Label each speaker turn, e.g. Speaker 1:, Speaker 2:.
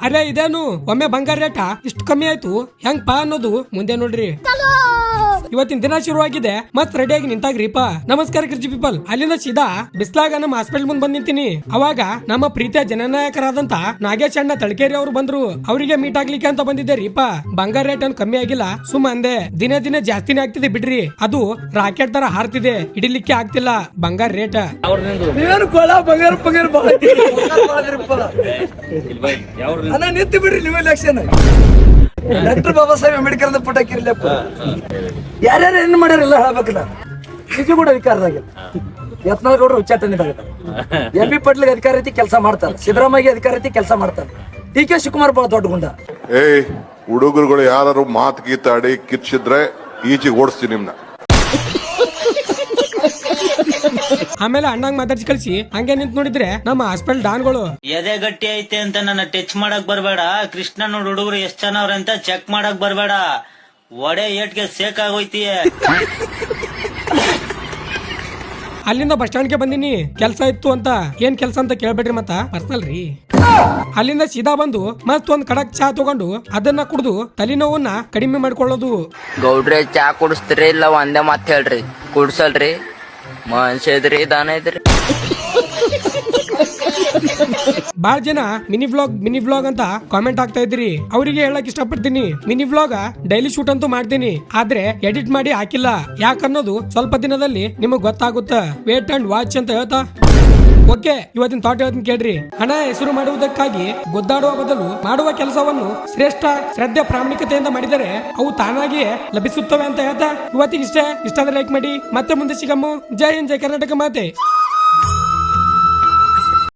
Speaker 1: ಅರೆ ಇದೇನು ಒಮ್ಮೆ ಬಂಗಾರ ರೇಟ ಇಷ್ಟು ಕಮ್ಮಿ ಆಯ್ತು ಹೆಂಗ್ ಪಾ ಅನ್ನೋದು ಮುಂದೆ ನೋಡ್ರಿ. ಇವತ್ತಿನ ದಿನ ಶುರುವಾಗಿದೆ, ಮಸ್ತ್ ರೆಡಿಯಾಗಿ ನಿಂತಾಗ್ರಿಪಾ. ನಮಸ್ಕಾರ ಕೃಷಿ ಪೀಪಲ್. ಅಲ್ಲಿಂದ ಸೀದಾ ಬಿಸ್ಲಾಗ ನಮ್ಮ ಹಾಸ್ಪಿಟಲ್ ಮುಂದ್ ಬಂದ್ ನಿಂತೀನಿ. ಅವಾಗ ನಮ್ಮ ಪ್ರೀತಿಯ ಜನನಾಯಕರಾದಂತ ನಾಗೇಶ್ ಅಣ್ಣ ತಳಕೇರಿ ಅವರು ಬಂದ್ರು. ಅವರಿಗೆ ಮೀಟ್ ಆಗ್ಲಿಕ್ಕೆ ಅಂತ ಬಂದಿದ್ದೆ ರೀಪಾ. ಬಂಗಾರ ರೇಟ್ ಅನ್ ಕಮ್ಮಿ ಆಗಿಲ್ಲ, ಸುಮ್ಮ ಅಂದೆ. ದಿನೇ ದಿನೇ ಜಾಸ್ತಿನೇ ಆಗ್ತಿದೆ ಬಿಡ್ರಿ. ಅದು ರಾಕೆಟ್ ತರ ಹಾರ್ತಿದೆ, ಹಿಡಿಲಿಕ್ಕೆ ಆಗ್ತಿಲ್ಲ ಬಂಗಾರ ರೇಟ್.
Speaker 2: ನಿಂತು ಬಿಡ್ರಿ ನೀವು ಎಲೆಕ್ಷನ್. ಡಾಕ್ಟರ್ ಬಾಬಾ ಸಾಹೇಬ್ ಅಂಬೇಡ್ಕರ್ ಪುಟ ಹಾಕಿರ್ಲಪ್ಪ. ಯಾರ್ಯಾರು ಏನ್ ಮಾಡ್ಯಾರಿಲ್ಲ ಹೇಳ್ಬೇಕಲ್ಲ. ನಿಜ ಕೂಡ ಅಧಿಕಾರದಾಗ ಯತ್ನಾಳ್ ಗೌಡ್ರು ಉಚ್ಚಾಟನೆದಾಗ ಎಂ ಬಿ ಪಟ್ಲಿಗೆ ಅಧಿಕಾರ ರೀತಿ ಕೆಲಸ ಮಾಡ್ತಾರೆ, ಸಿದ್ದರಾಮಯ್ಯ ಅಧಿಕಾರ ರೀತಿ ಕೆಲಸ ಮಾಡ್ತಾರೆ, ಡಿ ಕೆ ಶಿವಕುಮಾರ್ ಬಹಳ ದೊಡ್ಡ ಗುಂಡ.
Speaker 3: ಹುಡುಗರುಗಳು ಯಾರು ಮಾತು ಗೀತಾಡಿ ಕಿರ್ಚಿದ್ರೆ ಈಚೆಗೆ ಓಡಿಸ್ತೀನಿ ನಿಮ್ನ.
Speaker 1: ಆಮೇಲೆ ಅಣ್ಣಂಗ್ ಮಾತಾಡ್ಸಿ ಕಳ್ಸಿ ಹಂಗೆ ನಿಂತ್ ನೋಡಿದ್ರೆ ನಮ್ಮ ಹಾಸ್ಪಿಟಲ್ ಡಾನ್ಗಳು
Speaker 4: ಎದೆ ಗಟ್ಟಿ ಐತೆ ಅಂತ ನನ್ನ ಟಚ್ ಮಾಡಕ್ ಬರ್ಬೇಡ. ಕೃಷ್ಣನ್ ಹುಡುಗರು ಎಷ್ಟ್ ಚೆನ್ನಾವ್ರ ಅಂತ ಚೆಕ್ ಮಾಡಕ್ ಬರ್ಬೇಡ. ಒಡೆ ಏಟ್ಗೆ ಸೇಕ್ ಆಗೋಯ್ತೀಯ.
Speaker 1: ಅಲ್ಲಿಂದ ಬಸ್ ಸ್ಟ್ಯಾಂಡ್ಗೆ ಬಂದಿನಿ, ಕೆಲ್ಸ ಇತ್ತು ಅಂತ. ಏನ್ ಕೆಲ್ಸ ಅಂತ ಕೇಳ್ಬೇಡ್ರಿ, ಮತ್ತ ಪರ್ಸನಲ್ ರೀ. ಅಲ್ಲಿಂದ ಸೀದಾ ಬಂದು ಮಸ್ತ್ ಒಂದ್ ಕಡಕ್ ಚಾ ತಗೊಂಡು ಅದನ್ನ ಕುಡ್ದು ತಲೆನೋವನ್ನ ಕಡಿಮೆ ಮಾಡ್ಕೊಳ್ಳೋದು.
Speaker 5: ಗೌಡ್ರೆ ಚಾ ಕುಡಿಸ್ತೀರಿ ಇಲ್ಲ ಒಂದೇ ಮಾತ್ ಹೇಳ್ರಿ, ಕುಡ್ಸಲ್ರಿ ಮನುಷ್ಯ ಇದ್ರಿ ದಾನ ಇದ್ರಿ.
Speaker 1: ಬಾಳ ಜನ ಮಿನಿ ವ್ಲಾಗ್ ಅಂತ ಕಾಮೆಂಟ್ ಆಗ್ತಾ ಇದ್ರಿ. ಅವರಿಗೆ ಹೇಳಕ್ ಇಷ್ಟಪಡ್ತೀನಿ, ಮಿನಿ ವ್ಲಾಗ್ ಡೈಲಿ ಶೂಟ್ ಅಂತೂ ಮಾಡ್ತೀನಿ, ಆದ್ರೆ ಎಡಿಟ್ ಮಾಡಿ ಹಾಕಿಲ್ಲ. ಯಾಕನ್ನೋದು ಸ್ವಲ್ಪ ದಿನದಲ್ಲಿ ನಿಮಗ್ ಗೊತ್ತಾಗುತ್ತ. ವೇಟ್ ಅಂಡ್ ವಾಚ್ ಅಂತ ಹೇಳ್ತಾ ಓಕೆ. ಇವತ್ತಿನ ಥಾಟ್ ಹೇಳ್ತೀನಿ ಕೇಳ್ರಿ. ಹಣ ಹೆಸರು ಮಾಡುವುದಕ್ಕಾಗಿ ಗುದ್ದಾಡುವ ಬದಲು ಮಾಡುವ ಕೆಲಸವನ್ನು ಶ್ರೇಷ್ಠ ಶ್ರದ್ಧೆ ಪ್ರಾಮಾಣಿಕತೆಯಿಂದ ಮಾಡಿದರೆ ಅವು ತಾನಾಗಿಯೇ ಲಭಿಸುತ್ತವೆ ಅಂತ ಹೇಳ್ತಾ ಇವತ್ತಿಗೆ ಇಷ್ಟ ಆದ್ರೆ ಲೈಕ್ ಮಾಡಿ. ಮತ್ತೆ ಮುಂದೆ ಸಿಗಮ್ಮು. ಜೈ ಹಿಂದ್, ಜೈ ಕರ್ನಾಟಕ ಮಾತೆ.